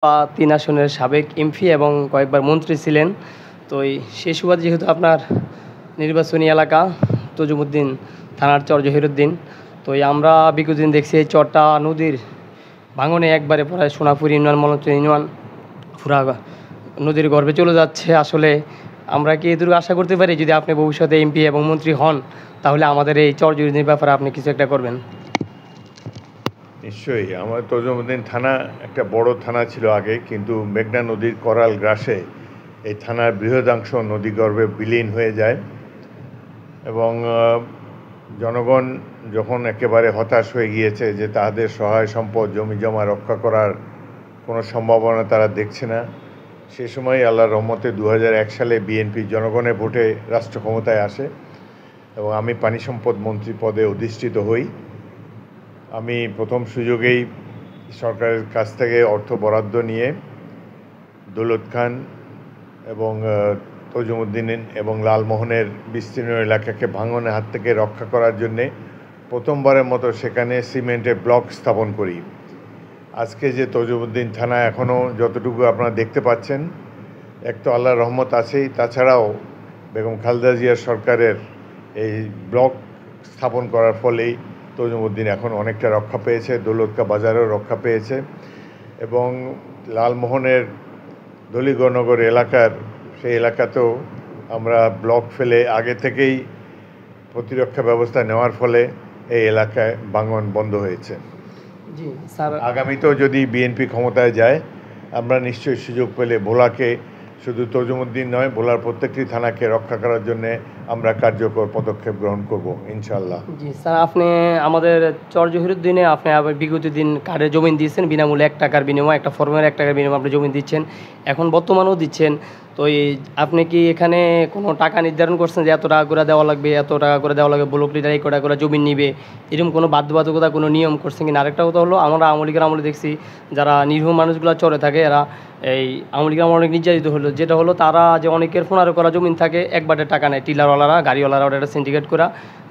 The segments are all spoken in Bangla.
৩ আসনের সাবেক এমপি এবং কয়েকবার মন্ত্রী ছিলেন। তো সেই সুবাদে যেহেতু আপনার নির্বাচনী এলাকা তজুমুদ্দিন থানার চর জহিরুদ্দিন, তো আমরা বিগত দিন দেখছি এই চরটা নদীর ভাঙনে একবারে প্রায় সোনাপুর ইউনিয়ন মনোচ ইউনিয়ন পুরা নদীর গর্ভে চলে যাচ্ছে। আসলে আমরা কি এটুকু আশা করতে পারি যদি আপনি ভবিষ্যতে এমপি এবং মন্ত্রী হন, তাহলে আমাদের এই চর জহিরুদ্দিনের ব্যাপারে আপনি কিছু একটা করবেন? নিশ্চয়ই। আমার তজুমুদ্দিন থানা একটা বড় থানা ছিল আগে, কিন্তু মেঘনা নদীর করাল গ্রাসে এই থানার বৃহদাংশ নদীগর্ভে বিলীন হয়ে যায় এবং জনগণ যখন একেবারে হতাশ হয়ে গিয়েছে যে তাদের সহায় সম্পদ জমি জমা রক্ষা করার কোনো সম্ভাবনা তারা দেখছে না, সে সময় আল্লাহর রহমতে 2001 সালে বিএনপি জনগণের ভোটে রাষ্ট্র ক্ষমতায় আসে এবং আমি পানি সম্পদ মন্ত্রী পদে অধিষ্ঠিত হই। আমি প্রথম সুযোগেই সরকারের কাছ থেকে অর্থ বরাদ্দ নিয়ে দৌলত খান এবং তজুমুদ্দিন এবং লালমোহনের বিস্তীর্ণ এলাকাকে ভাঙনের হাত থেকে রক্ষা করার জন্যে প্রথমবারের মতো সেখানে সিমেন্টের ব্লক স্থাপন করি। আজকে যে তজুমুদ্দিন থানা এখনও যতটুকু আপনারা দেখতে পাচ্ছেন, এক তো আল্লাহর রহমত আছেই, তাছাড়াও বেগম খালেদা জিয়ার সরকারের এই ব্লক স্থাপন করার ফলেই তজুমুদ্দিন এখন অনেকটা রক্ষা পেয়েছে, দৌলতকা বাজারেও রক্ষা পেয়েছে এবং লালমোহনের দলিগনগর এলাকার সেই এলাকাতেও আমরা ব্লক ফেলে আগে থেকেই প্রতিরক্ষা ব্যবস্থা নেওয়ার ফলে এই এলাকায় ভাঙন বন্ধ হয়েছে। জি স্যার, আগামীতেও যদি বিএনপি ক্ষমতায় যায়, আমরা নিশ্চয়ই সুযোগ পেলে ভোলাকে, শুধু তজুমুদ্দিন নয়, ভোলার প্রত্যেকটি থানাকে রক্ষা করার জন্য আমরা কার্যকর পদক্ষেপ গ্রহণ করব ইনশাআল্লাহ। জি স্যার, আপনি আমাদের চর জহিরুদ্দিনে আপনি আবার বিগত দিন কার্ডে জমিন দিয়েছেন বিনামূল্যে 1 টাকার বিনিময়ে, একটা ফর্মের 1 টাকার বিনিময়ে আপনি জমিন দিচ্ছেন, এখন বর্তমানেও দিচ্ছেন। তো আপনি কি এখানে কোনো টাকা নির্ধারণ করছেন যে এত টাকা করে দেওয়া লাগবে, এত টাকা করে দেওয়া লাগবে, ব্লক লিডার এই করে জমিন নিবে, এরকম কোনো বাধ্যবাধকতা কোনো নিয়ম করছেন কিনা? আরেকটা কথা হলো, আমরা আওয়ামী লীগের আমলে দেখছি যারা নিরীহ মানুষগুলো চরে থাকে, এরা এই আওয়ামী লীগের আমলে অনেক নির্যাতিত হলো, যেটা হলো তারা যে অনেকের 15 করা জমিন থাকে, একবারের টাকা নেয়, টিলারওয়ালারা গাড়িওয়ালারা ওটা সিন্ডিকেট করা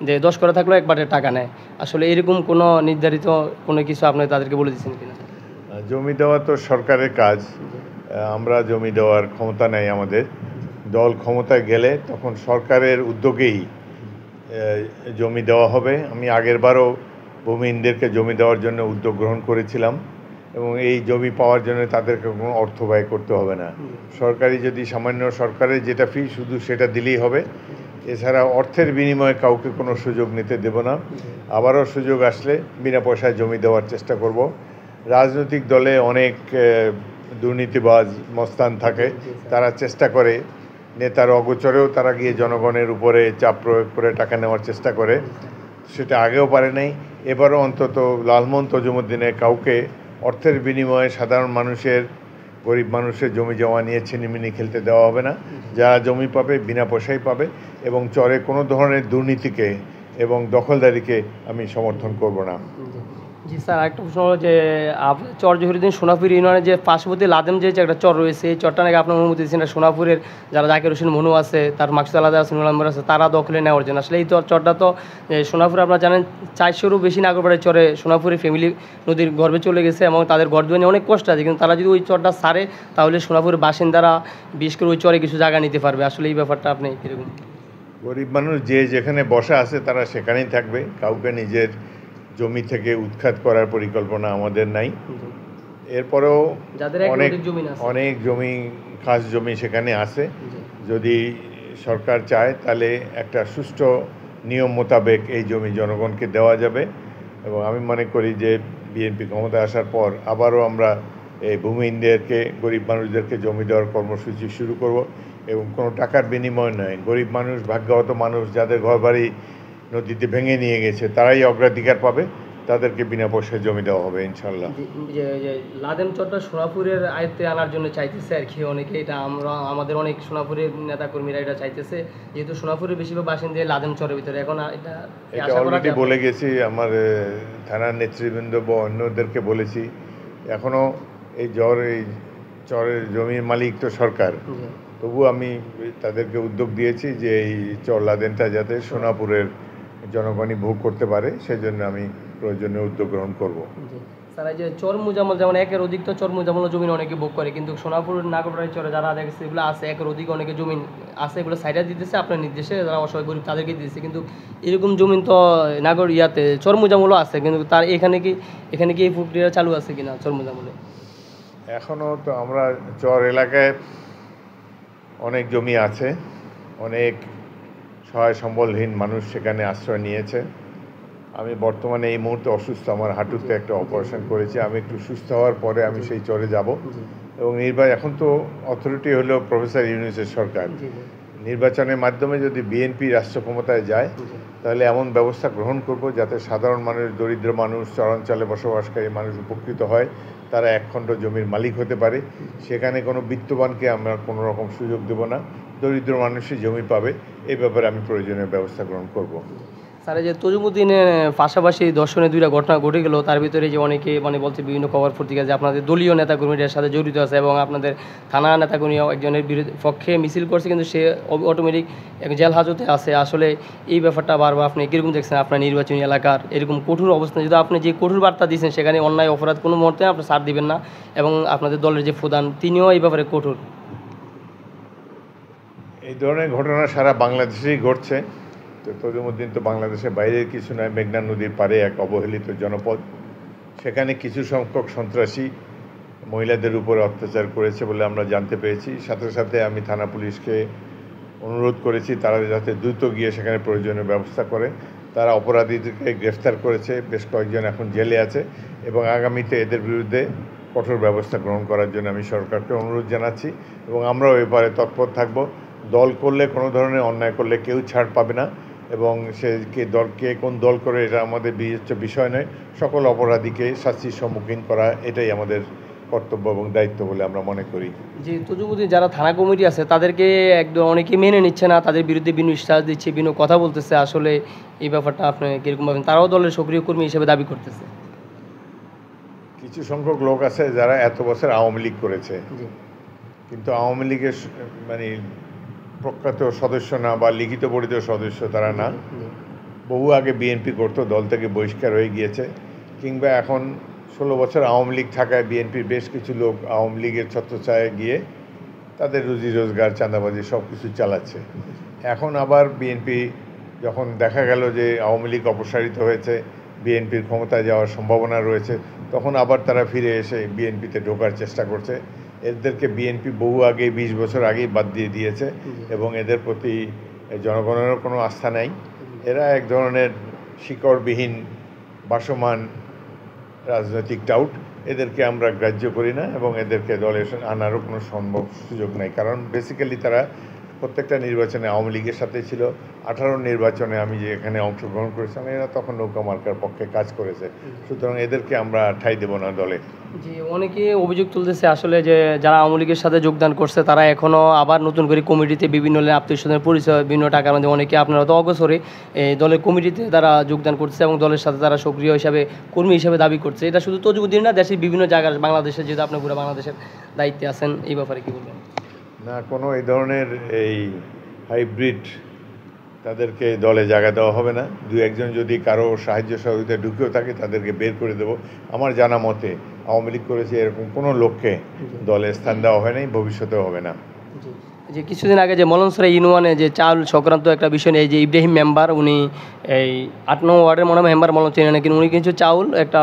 যে 10 করা থাকলেও একবারের টাকা নেয়। আসলে এরকম কোনো নির্ধারিত কোনো কিছু আপনি তাদেরকে বলে দিচ্ছেন কিনা? জমি দেওয়া তো সরকারের কাজ, আমরা জমি দেওয়ার ক্ষমতা নেই আমাদের। দল ক্ষমতায় গেলে তখন সরকারের উদ্যোগেই জমি দেওয়া হবে। আমি আগেরবারও ভূমিহীনদেরকে জমি দেওয়ার জন্য উদ্যোগ গ্রহণ করেছিলাম এবং এই জমি পাওয়ার জন্য তাদেরকে কোনো অর্থ ব্যয় করতে হবে না। সরকারি যদি সামান্য সরকারের যেটা ফি শুধু সেটা দিলেই হবে, এছাড়া অর্থের বিনিময়ে কাউকে কোনো সুযোগ নিতে দেব না। আবারও সুযোগ আসলে বিনা পয়সায় জমি দেওয়ার চেষ্টা করব। রাজনৈতিক দলে অনেক দুর্নীতিবাজ মস্তান থাকে, তারা চেষ্টা করে, নেতার অগোচরেও তারা গিয়ে জনগণের উপরে চাপ প্রয়োগ করে টাকা নেওয়ার চেষ্টা করে। সেটা আগেও পারে নাই, এবারও অন্তত লালমোহন তজুমুদ্দিনের কাউকে অর্থের বিনিময়ে সাধারণ মানুষের, গরিব মানুষের জমি জমা নিয়ে ছিনিমিনি খেলতে দেওয়া হবে না। যারা জমি পাবে বিনা পয়সায় পাবে এবং চরে কোনো ধরনের দুর্নীতিকে এবং দখলদারিকে আমি সমর্থন করব না। জি স্যার, আরেকটা প্রশ্ন হলো যে চর জহিরুদ্দিন সোনাপুর ইউনিয়নের যে পার্শ্ববর্তী লাদেম যে একটা চর রয়েছে, এই চরটা নাকি আপনার অনুমতি দিচ্ছেন সোনাপুরের যারা জাকির হোসেন মনু আছে, তার মাকসুদ আলাদা আছে, নুলাম্বর আছে, তারা দখলে নেওয়ার জন্য। আসলে এই চরটা তো সোনাপুরে আপনারা জানেন 400-রও বেশি নাগরপাড়ার চরে সোনাপুরের ফ্যামিলি নদীর গর্ভে চলে গেছে এবং তাদের ঘর দুয়ারে অনেক কষ্ট আছে, কিন্তু তারা যদি ওই চরটা ছাড়ে তাহলে সোনাপুরের বাসিন্দারা বিশেষ করে ওই চরে কিছু জায়গা নিতে পারবে। আসলে এই ব্যাপারটা আপনি কীরকম? গরিব মানুষ যে যেখানে বসা আছে তারা সেখানেই থাকবে, কাউকে নিজের জমি থেকে উৎখাত করার পরিকল্পনা আমাদের নাই। এরপরেও অনেক জমি, খাস জমি সেখানে আছে। যদি সরকার চায় তাহলে একটা সুষ্ঠু নিয়ম মোতাবেক এই জমি জনগণকে দেওয়া যাবে এবং আমি মনে করি যে বিএনপি ক্ষমতায় আসার পর আবারও আমরা এই ভূমিহীনদেরকে, গরিব মানুষদেরকে জমি দেওয়ার কর্মসূচি শুরু করব এবং কোনো টাকার বিনিময় নয়। গরিব মানুষ, ভাগ্যবত মানুষ যাদের ঘরবাড়ি নদীতে ভেঙে নিয়ে গেছে, তারাই অগ্রাধিকার পাবে, তাদেরকে বিনা পয়সায় জমি দেওয়া হবে ইনশাল্লাহ। লাদেম চরটা সোনাপুরের আয়ত্তে আনার জন্য চাইতেছে আর কি অনেকে, এটা আমাদের অনেক সোনাপুরের নেতাকর্মীরা এটা চাইতেছে, যেহেতু সোনাপুরের বেশিরভাগ বাসিন্দা লাদেম চরের ভিতরে। এখন এটা অলরেডি বলে গেছি, আমার থানার নেতৃবৃন্দ বা অন্যদেরকে বলেছি। এখনও এই চরের জমির মালিক তো সরকার, তবু আমি তাদেরকে উদ্যোগ দিয়েছি যে এই চর লাদেনটা যাতে সোনাপুরের জনগণই ভোগ করতে পারে, সেজন্য আমি প্রয়োজনীয় উদ্যোগ গ্রহণ করব। স্যার এই যে চর মুজামল যেমন একের অধিক তো চর মুজামল জমি অনেকে ভোগ করে, কিন্তু সোনাপুর নাগরবাড়ি চরে যারা দেখছে এগুলো আছে একের অধিক অনেকে জমি আছে, এগুলো সাইডে দিতেছে আপনার নির্দেশে, যারা অসহায় গরিব তাদেরকে দিতেছে, কিন্তু এরকম জমি তো নাগর ইয়াতে চর মুজামলও আছে, কিন্তু তার এখানে কি এই প্রক্রিয়া চালু আছে কিনা চর মুজামলে? এখনও তো আমরা চর এলাকায় অনেক জমি আছে, অনেক সহায় সম্বলহীন মানুষ সেখানে আশ্রয় নিয়েছে। আমি বর্তমানে এই মুহূর্তে অসুস্থ, আমার হাঁটুতে একটা অপারেশন করেছি। আমি একটু সুস্থ হওয়ার পরে আমি সেই চরে যাব এবং এখন তো অথরিটি হলো প্রফেসর ইউনূসের সরকার। নির্বাচনের মাধ্যমে যদি বিএনপি রাষ্ট্র ক্ষমতায় যায় তাহলে এমন ব্যবস্থা গ্রহণ করব যাতে সাধারণ মানুষ, দরিদ্র মানুষ, চরাঞ্চলে বসবাসকারী মানুষ উপকৃত হয়, তারা একখণ্ড জমির মালিক হতে পারে। সেখানে কোনো বিত্তবানকে আমরা কোনো রকম সুযোগ দেব না, দরিদ্র মানুষই জমি পাবে। এই ব্যাপারে আমি প্রয়োজনীয় ব্যবস্থা গ্রহণ করব। স্যার এই যে তজুমুদ্দিনের পাশাপাশি দর্শনের দুইটা ঘটনা ঘটে গেল, তার ভিতরে যে অনেকে বলছে বিভিন্ন খবর পত্রিকা যে আপনাদের দলীয় নেতাকর্মীদের সাথে জড়িত আছে এবং আপনাদের থানা নেতাকর্মীও একজনের পক্ষে মিছিল করছে, কিন্তু সে অটোমেটিক এক জেল হাজতে আছে। আসলে এই ব্যাপারটা বারবার আপনি কীরকম দেখছেন আপনার নির্বাচনী এলাকার এরকম কঠোর অবস্থান, যদি আপনি যে কঠোর বার্তা দিয়েছেন সেখানে অন্যায় অপরাধ কোনো মুহূর্তে আপনি ছাড় দিবেন না, এবং আপনাদের দলের যে প্রধান তিনিও এই ব্যাপারে কঠোর? এই ধরনের ঘটনা সারা বাংলাদেশেই ঘটছে। তো তজুমুদ্দিন তো বাংলাদেশের বাইরের কিছু নয়, মেঘনা নদীর পাড়ে এক অবহেলিত জনপদ। সেখানে কিছু সংখ্যক সন্ত্রাসী মহিলাদের উপরে অত্যাচার করেছে বলে আমরা জানতে পেরেছি। সাথে সাথে আমি থানা পুলিশকে অনুরোধ করেছি তারা যাতে দ্রুত গিয়ে সেখানে প্রয়োজনীয় ব্যবস্থা করে। তারা অপরাধীদেরকে গ্রেফতার করেছে, বেশ কয়েকজন এখন জেলে আছে, এবং আগামীতে এদের বিরুদ্ধে কঠোর ব্যবস্থা গ্রহণ করার জন্য আমি সরকারকে অনুরোধ জানাচ্ছি এবং আমরাও এবারে তৎপর থাকব। দল করলে, কোনো ধরনের অন্যায় করলে কেউ ছাড় পাবে না, এবং সে কে কোন দল করে এটা আমাদের বিবেচ্য বিষয় নয়। সকল অপরাধীকে শাস্তির সম্মুখীন করা এটাই আমাদের কর্তব্য এবং দায়িত্ব বলে আমরা মনে করি। যে তজুমুদ্দিন যারা থানা কমিটি আছে তাদেরকে একদম অনেকে মেনে নিচ্ছে না, তাদের বিরুদ্ধে বিভিন্ন স্টাস দিচ্ছে, বিভিন্ন কথা বলতেছে। আসলে এই ব্যাপারটা আপনি কীরকম ভাবেন? তারাও দলের সক্রিয় কর্মী হিসেবে দাবি করতেছে। কিছু সংখ্যক লোক আছে যারা এত বছর আওয়ামী লীগ করেছে, কিন্তু আওয়ামী লীগের প্রখ্যাত সদস্য না বা লিখিত পরিচিত সদস্য তারা না। বহু আগে বিএনপি করতো, দল থেকে বহিষ্কার হয়ে গিয়েছে, কিংবা এখন 16 বছর আওয়ামী লীগ থাকায় বিএনপির বেশ কিছু লোক আওয়ামী লীগের ছত্রছায়ায় গিয়ে তাদের রুজি রোজগার, চাঁদাবাজি সব কিছু চালাচ্ছে। এখন আবার বিএনপি যখন দেখা গেল যে আওয়ামী লীগ অপসারিত হয়েছে, বিএনপির ক্ষমতায় যাওয়ার সম্ভাবনা রয়েছে, তখন আবার তারা ফিরে এসে বিএনপিতে ঢোকার চেষ্টা করছে। এদেরকে বিএনপি বহু আগে, 20 বছর আগেই বাদ দিয়ে দিয়েছে এবং এদের প্রতি জনগণেরও কোনো আস্থা নেই। এরা এক ধরনের শিকড়বিহীন বাসমান রাজনৈতিক টাউট। এদেরকে আমরা গ্রাহ্য করি না এবং এদেরকে দলে আনারও কোনো সম্ভব সুযোগ নেই, কারণ বেসিক্যালি তারা প্রত্যেকটা নির্বাচনে আওয়ামী লীগের সাথে ছিল। 18 নির্বাচনে আমি যে এখানে অংশগ্রহণ করেছিলাম, এরা তখন নৌকা মার্কার পক্ষে কাজ করেছে। সুতরাং এদেরকে আমরা ঠাঁই দেব না দলে। যে অনেকে অভিযোগ তুলতেছে আসলে যে যারা আওয়ামী লীগের সাথে যোগদান করছে তারা এখনও আবার নতুন করে কমিটিতে বিভিন্ন আত্মীয় স্বজনের পরিচয়, বিভিন্ন টাকার মধ্যে অনেকে আপনারা তো অগোচরে দলের কমিটিতে তারা যোগদান করছে এবং দলের সাথে তারা সক্রিয় হিসাবে কর্মী হিসাবে দাবি করছে। এটা শুধু তজুমুদ্দিন না, দেশের বিভিন্ন জায়গার, বাংলাদেশের, যেহেতু আপনি পুরো বাংলাদেশের দায়িত্বে আছেন, এই ব্যাপারে কী বলবেন? না, কোনো এই ধরনের এই হাইব্রিড তাদেরকে দলে জায়গা দেওয়া হবে না। দু একজন যদি কারো সাহায্য সহযোগিতা ঢুকেও থাকে তাদেরকে বের করে দেব। আমার জানা মতে আওয়ামী লীগ করেছে এরকম কোনো লোককে দলে স্থান দেওয়া হয় নাই, ভবিষ্যতেও হবে না। যে কিছুদিন আগে যে মলনসরা ইউনিয়নে যে চাউল সংক্রান্ত একটা বিষয় নিয়ে, যে ইব্রাহিম মেম্বার, উনি এই 8 নম্বর ওয়ার্ডের মনে হয় মেম্বার, মলন চেনে না, কিন্তু উনি কিছু চাউল একটা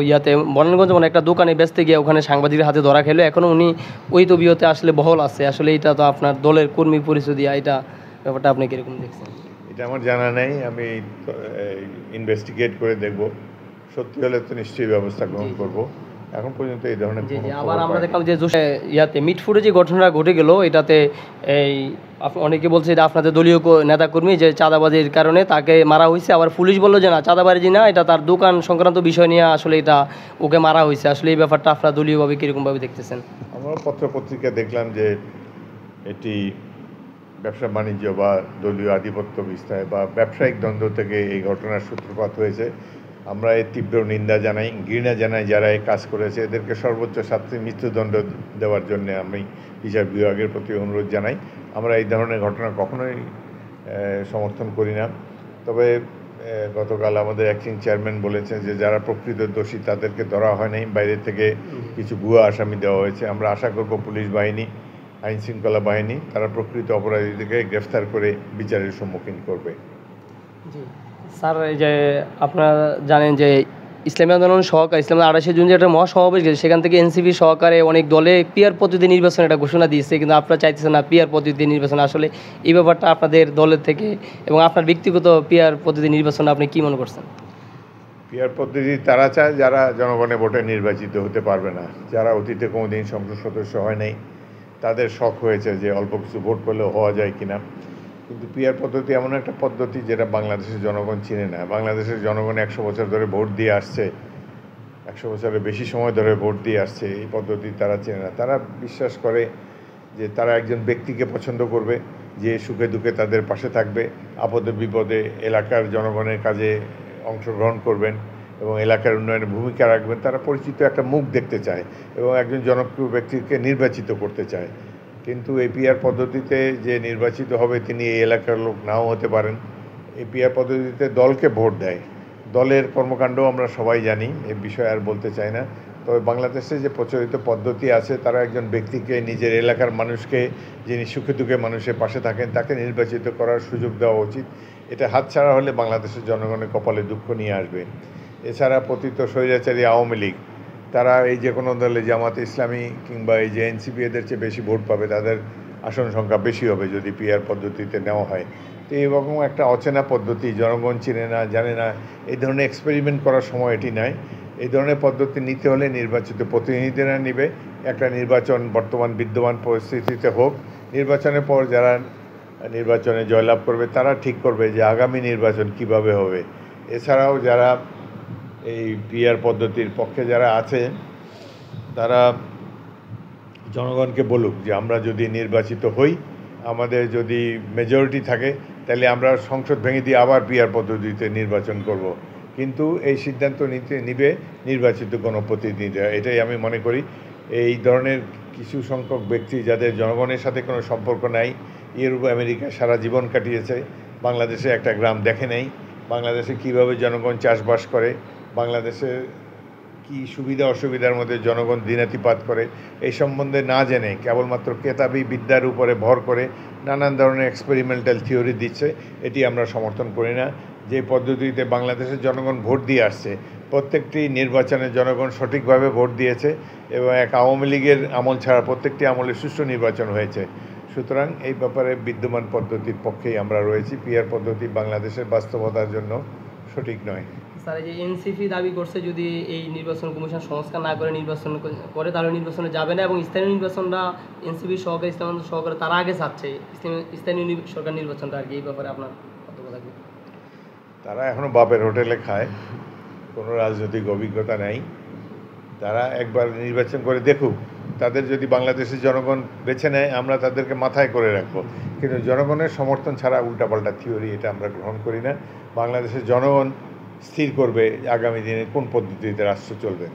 ইয়াতে বনানীগঞ্জ একটা দোকানে বেচতে গিয়ে ওখানে সাংবাদিকের হাতে ধরা খেলো। এখনও উনি ওই তবিয়তে আসলে বহল আছে। আসলে এটা তো আপনার দলের কর্মী পরিচয় দিয়া, এটা ব্যাপারটা আপনি কীরকম দেখছেন? এটা আমার জানা নেই, আমি ইনভেস্টিগেট করে দেখব। সত্যি হলে তো নিশ্চয়ই ব্যবস্থা গ্রহণ করব। এখন পর্যন্ত এই ধরনের আবার আমরা দেখলাম যে ইয়াতে মিটফুটে যে ঘটনাটা ঘটে গেল, এটাতে এই অনেকে বলছে এটা আপনাদের দলীয় নেতাকর্মী যে চাঁদাবাজির কারণে তাকে মারা হয়েছে। আবার পুলিশ বললো যে না, চাঁদাবাজি না, এটা তার দোকান সংক্রান্ত বিষয় নিয়ে আসলে এটা ওকে মারা হয়েছে। আসলে এই ব্যাপারটা আপনারা দলীয়ভাবে কীরকমভাবে দেখতেছেন? আমরা পত্রপত্রিকা দেখলাম যে এটি ব্যবসা বাণিজ্য বা দলীয় আধিপত্য বিস্তার বা ব্যবসায়িক দ্বন্দ্ব থেকে এই ঘটনার সূত্রপাত হয়েছে। আমরা এর তীব্র নিন্দা জানাই, ঘৃণা জানাই যারা এই কাজ করেছে। এদেরকে সর্বোচ্চ শাস্তি, মৃত্যুদণ্ড দেওয়ার জন্য আমি বিচার বিভাগের প্রতি অনুরোধ জানাই। আমরা এই ধরনের ঘটনা কখনোই সমর্থন করি না। তবে গতকাল আমাদের অ্যাক্টিং চেয়ারম্যান বলেছেন যে যারা প্রকৃত দোষী তাদেরকে ধরা হয় নাই, বাইরে থেকে কিছু ভুয়া আসামি দেওয়া হয়েছে। আমরা আশা করব পুলিশ বাহিনী, আইন শৃঙ্খলা বাহিনী তারা প্রকৃত অপরাধীদেরকে গ্রেফতার করে বিচারের সম্মুখীন করবে। জি স্যার, এই যে আপনারা জানেন যে ইসলামী আন্দোলন সহকারে ইসলামের 28শে জুন যে একটা মহাসমাবেশ গেছে, সেখান থেকে এনসিপি সহকারে অনেক দলে পিয়ার পদ্ধতি নির্বাচন একটা ঘোষণা দিয়েছে, কিন্তু আপনারা চাইতেছেন না পিয়ার পদ্ধতি নির্বাচন। আসলে এই ব্যাপারটা আপনাদের দলের থেকে এবং আপনার ব্যক্তিগত পিয়ার পদ্ধতি নির্বাচন আপনি কী মনে করছেন? পিয়ার পদ্ধতি তারা চায় যারা জনগণের ভোটে নির্বাচিত হতে পারবে না, যারা অতীতে কোনোদিন সংসদ সদস্য হয় নাই, তাদের শখ হয়েছে যে অল্প কিছু ভোট পেলেও হওয়া যায় কিনা। কিন্তু পিয়ার পদ্ধতি এমন একটা পদ্ধতি যেটা বাংলাদেশের জনগণ চিনে না। বাংলাদেশের জনগণ 100 বছর ধরে ভোট দিয়ে আসছে, 100 বছরের বেশি সময় ধরে ভোট দিয়ে আসছে। এই পদ্ধতি তারা চেনে না। তারা বিশ্বাস করে যে তারা একজন ব্যক্তিকে পছন্দ করবে, যে সুখে দুঃখে তাদের পাশে থাকবে, আপদে বিপদে এলাকার জনগণের কাজে অংশগ্রহণ করবেন এবং এলাকার উন্নয়নে ভূমিকা রাখবেন। তারা পরিচিত একটা মুখ দেখতে চায় এবং একজন জনপ্রিয় ব্যক্তিকে নির্বাচিত করতে চায়। কিন্তু এই পিআর পদ্ধতিতে যে নির্বাচিত হবে তিনি এই এলাকার লোক নাও হতে পারেন। এই পিআর পদ্ধতিতে দলকে ভোট দেয়, দলের কর্মকাণ্ড আমরা সবাই জানি, এ বিষয়ে আর বলতে চাই না। তবে বাংলাদেশে যে প্রচলিত পদ্ধতি আছে, তারা একজন ব্যক্তিকে, নিজের এলাকার মানুষকে, যিনি সুখে দুঃখে মানুষের পাশে থাকেন, তাকে নির্বাচিত করার সুযোগ দেওয়া উচিত। এটা হাতছাড়া হলে বাংলাদেশের জনগণের কপালে দুঃখ নিয়ে আসবে। এছাড়া পতিত স্বৈরাচারী আওয়ামী লীগ, তারা এই যে কোনো দলে, জামাতে ইসলামী কিংবা এই যে এনসিপি, এদের চেয়ে বেশি ভোট পাবে, তাদের আসন সংখ্যা বেশি হবে যদি পিআর পদ্ধতিতে নেওয়া হয়। তো এরকম একটা অচেনা পদ্ধতি, জনগণ চিনে না, জানে না, এই ধরনের এক্সপেরিমেন্ট করার সময় এটি নয়। এই ধরনের পদ্ধতি নিতে হলে নির্বাচিত প্রতিনিধিরা নেবে। একটা নির্বাচন বর্তমান বিদ্যমান পরিস্থিতিতে হোক, নির্বাচনের পর যারা নির্বাচনে জয়লাভ করবে তারা ঠিক করবে যে আগামী নির্বাচন কিভাবে হবে। এছাড়াও যারা এই পিআর পদ্ধতির পক্ষে যারা আছে, তারা জনগণকে বলুক যে আমরা যদি নির্বাচিত হই, আমাদের যদি মেজরিটি থাকে, তাহলে আমরা সংসদ ভেঙে দিয়ে আবার পিআর পদ্ধতিতে নির্বাচন করব। কিন্তু এই সিদ্ধান্ত নিবে নির্বাচিত গণপ্রতিনিধিরা। এটাই আমি মনে করি। এই ধরনের কিছু সংখ্যক ব্যক্তি যাদের জনগণের সাথে কোনো সম্পর্ক নাই, ইউরোপ আমেরিকায় সারা জীবন কাটিয়েছে, বাংলাদেশে একটা গ্রাম দেখে নেই, বাংলাদেশে কিভাবে জনগণ চাষবাস করে, বাংলাদেশের কি সুবিধা অসুবিধার মধ্যে জনগণ দিনাতিপাত করে, এই সম্বন্ধে না জেনে কেবলমাত্র কেতাবি বিদ্যার উপরে ভর করে নানান ধরনের এক্সপেরিমেন্টাল থিওরি দিচ্ছে, এটি আমরা সমর্থন করি না। যে পদ্ধতিতে বাংলাদেশের জনগণ ভোট দিয়ে আসছে, প্রত্যেকটি নির্বাচনে জনগণ সঠিকভাবে ভোট দিয়েছে এবং এক আওয়ামী লীগের আমল ছাড়া প্রত্যেকটি আমলে সুষ্ঠু নির্বাচন হয়েছে। সুতরাং এই ব্যাপারে বিদ্যমান পদ্ধতির পক্ষেই আমরা রয়েছি। পিআর পদ্ধতি বাংলাদেশের বাস্তবতার জন্য সঠিক নয়। স্যার, এই যে এনসিপি দাবি করছে যদি এই নির্বাচন কমিশন সংস্কার না করে নির্বাচন করে তাহলে নির্বাচনে যাবে না, এবং স্থানীয় নির্বাচনটা এনসিপি সহকারে, ইসলাম সহকারে তারা আগে চাচ্ছে স্থানীয় সরকার নির্বাচনটা আর কি। এই ব্যাপারে আপনার বক্তব্য থাকবে? তারা এখনও বাপের হোটেলে খায়, কোনো রাজনৈতিক অভিজ্ঞতা নেই। তারা একবার নির্বাচন করে দেখুক, তাদের যদি বাংলাদেশের জনগণ বেছে নেয় আমরা তাদেরকে মাথায় করে রাখবো। কিন্তু জনগণের সমর্থন ছাড়া উল্টাপাল্টা থিওরি এটা আমরা গ্রহণ করি না। বাংলাদেশের জনগণ স্থির করবে আগামী দিনে কোন পদ্ধতিতে রাষ্ট্র চলবে।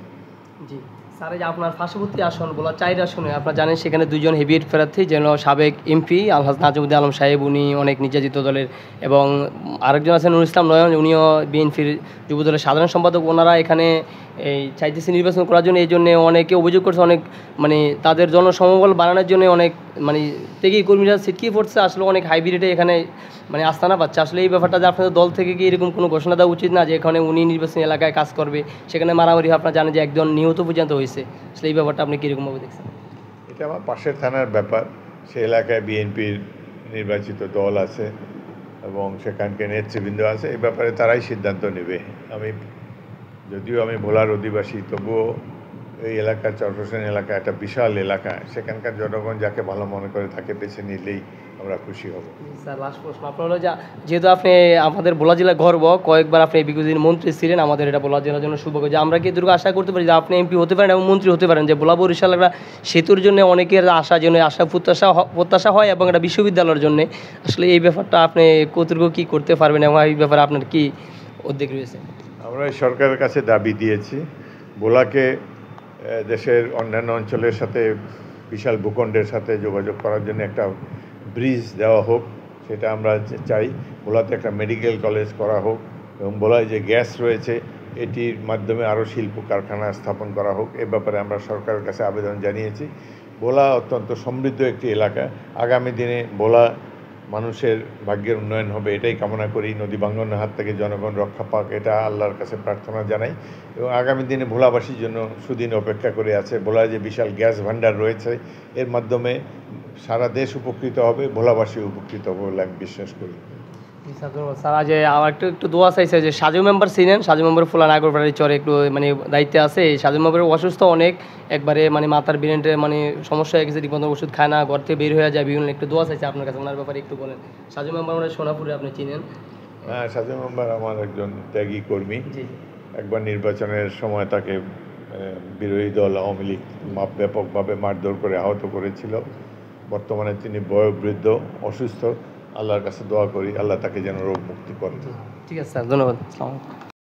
জি স্যার, এই যে আপনার পার্শ্ববর্তী আসন বলা 4 আসনে আপনারা জানেন সেখানে 2জন হেভিওয়েট প্রার্থী, যেন সাবেক এমপি আলহাজ নাজিমুদ্দিন আলম সাহেব, উনি অনেক নির্যাতিত দলের, এবং আরেকজন আছেন নুরুল ইসলাম নয়ন, উনিও বিএনপির যুব দলের সাধারণ সম্পাদক। ওনারা এখানে এই চাইতেছে নির্বাচন করার জন্য। এই জন্য অনেকে অভিযোগ করছে অনেক তাদের জনসমবল বাড়ানোর জন্য অনেক থেকেই কর্মীরা ছিটকিয়ে পড়ছে। আসলে অনেক হাইব্রিডে এখানে আস্থানা পাচ্ছে। আসলে এই ব্যাপারটা যে আপনাদের দল থেকে কি এরকম কোনো ঘোষণা দেওয়া উচিত না যে এখানে উনি নির্বাচনী এলাকায় কাজ করবে, সেখানে মারামারি আপনারা জানেন যে একজন নিহত পর্যন্ত হয়েছে। আসলে এই ব্যাপারটা আপনি কীরকমভাবে দেখছেন? এটা আমার পাশের থানার ব্যাপার। সে এলাকায় বিএনপির নির্বাচিত দল আছে এবং সেখানকার নেতৃবৃন্দ আছে, এই ব্যাপারে তারাই সিদ্ধান্ত নেবে। যদিও আমি ভোলার অধিবাসী, তবুও এই এলাকার চরফ্যাশন এলাকা একটা বিশাল এলাকা, সেখানকার জনগণ যাকে ভালো মনে করে তাকে বেছে নিলেই আমরা খুশি হব। স্যার, লাস্ট প্রশ্ন আপনার হলো, যেহেতু আপনি আমাদের ভোলা জেলার গর্ব, কয়েকবার আপনি বিগত দিন মন্ত্রী ছিলেন, আমাদের এটা ভোলা জেলার জন্য সৌভাগ্য যে আমরা কি দুর্গ আশা করতে পারি যে আপনি এমপি হতে পারেন এবং মন্ত্রী হতে পারেন, যে ভোলা বরিশাল একটা সেতুর জন্য অনেকের আশা প্রত্যাশা হয় এবং একটা বিশ্ববিদ্যালয়ের জন্য। আসলে এই ব্যাপারটা আপনি কতটুকু কী করতে পারবেন এবং এই ব্যাপারে আপনার কি উদ্যোগ রয়েছে? আমরা সরকারের কাছে দাবি দিয়েছি ভোলাকে দেশের অন্যান্য অঞ্চলের সাথে, বিশাল ভূখণ্ডের সাথে যোগাযোগ করার জন্য একটা ব্রিজ দেওয়া হোক, সেটা আমরা চাই। ভোলাতে একটা মেডিকেল কলেজ করা হোক, এবং বলায় যে গ্যাস রয়েছে এটির মাধ্যমে আরও শিল্প কারখানা স্থাপন করা হোক, এ ব্যাপারে আমরা সরকারের কাছে আবেদন জানিয়েছি। ভোলা অত্যন্ত সমৃদ্ধ একটি এলাকা, আগামী দিনে ভোলা মানুষের ভাগ্যের উন্নয়ন হবে এটাই কামনা করি। নদী ভাঙ্গনের হাত থেকে জনগণ রক্ষা পাক এটা আল্লাহর কাছে প্রার্থনা জানাই, এবং আগামী দিনে ভোলাবাসীর জন্য সুদিন অপেক্ষা করে আছে। ভোলায় যে বিশাল গ্যাস ভান্ডার রয়েছে এর মাধ্যমে সারা দেশ উপকৃত হবে, ভোলাবাসী উপকৃত হবে বলে আমি বিশ্বাস করি। স্যার আজ আমার একটু দোয়া চাইছে যে সাজু মেম্বার ছিলেন, সাজু মেম্বার ফুলা নাগরপাড়ারি চরে একটু মানে দায়িত্বে আছে। এই সাজু মেম্বারের অসুস্থ অনেক, একবারে মানে মাথার ব্রেনটে মানে সমস্যা হয়ে গেছে, ঠিকমতো ওষুধ খায় না, ঘর থেকে বের হয়ে যায় বিভিন্ন। একটু দোয়া চাইছে আপনার কাছে, ওনার ব্যাপারে একটু বলেন। সাজু মেম্বার মানে সোনাপুরে আপনি চিনেন? হ্যাঁ, সাজু মেম্বার আমার একজন ত্যাগী কর্মী। জি। একবার নির্বাচনের সময় তাকে বিরোধী দল আওয়ামী লীগ ব্যাপকভাবে মারধর করে আহত করেছিল। বর্তমানে তিনি বয়োবৃদ্ধ, অসুস্থ। আল্লাহর কাছে দোয়া করি আল্লাহ তাকে যেন রোগ মুক্তি করেন। ঠিক আছে স্যার, ধন্যবাদ। আসসালামু আলাইকুম।